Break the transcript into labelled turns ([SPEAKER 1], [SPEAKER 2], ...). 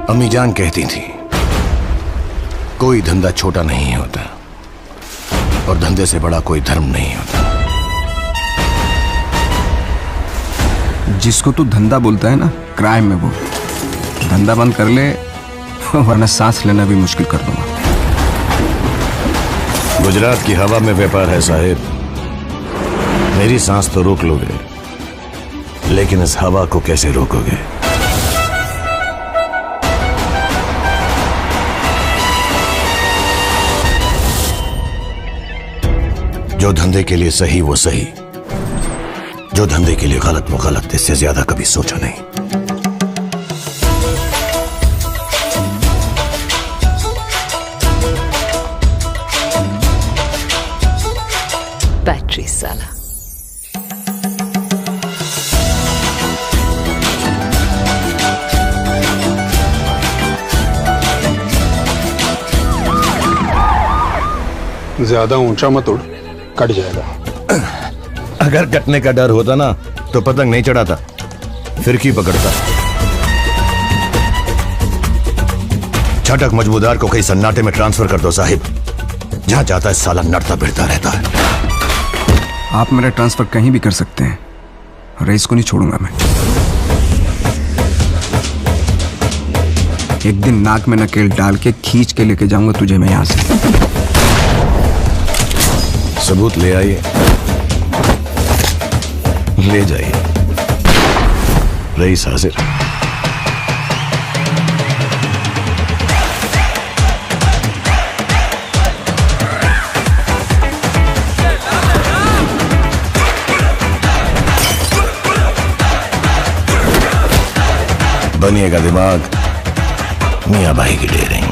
[SPEAKER 1] अम्मी जान कहती थी कोई धंधा छोटा नहीं होता और धंधे से बड़ा कोई धर्म नहीं होता।
[SPEAKER 2] जिसको तू धंधा बोलता है ना, क्राइम में वो धंधा बंद कर ले वरना सांस लेना भी मुश्किल कर दूंगा।
[SPEAKER 1] गुजरात की हवा में व्यापार है साहिब। मेरी सांस तो रोक लोगे, लेकिन इस हवा को कैसे रोकोगे? जो धंधे के लिए सही वो सही, जो धंधे के लिए गलत वो गलत। इससे ज्यादा कभी सोचा नहीं।
[SPEAKER 3] बैटरी साला।
[SPEAKER 4] ज्यादा ऊंचा मत उड़, कट जाएगा।
[SPEAKER 1] अगर कटने का डर होता ना तो पतंग नहीं चढ़ाता, फिरकी पकड़ता। छटक मजबूदार को कहीं सन्नाटे में ट्रांसफर कर दो साहिब। जहां जाता है साला नड़ता भिड़ता रहता है।
[SPEAKER 2] आप मेरा ट्रांसफर कहीं भी कर सकते हैं, रईस को नहीं छोड़ूंगा मैं। एक दिन नाक में नकेल डाल के खींच के लेके जाऊंगा तुझे मैं यहां से।
[SPEAKER 1] सबूत ले आइए, ले जाइए। रईस हाजिर। बनिएगा दिमाग, मियां भाई की डेरे।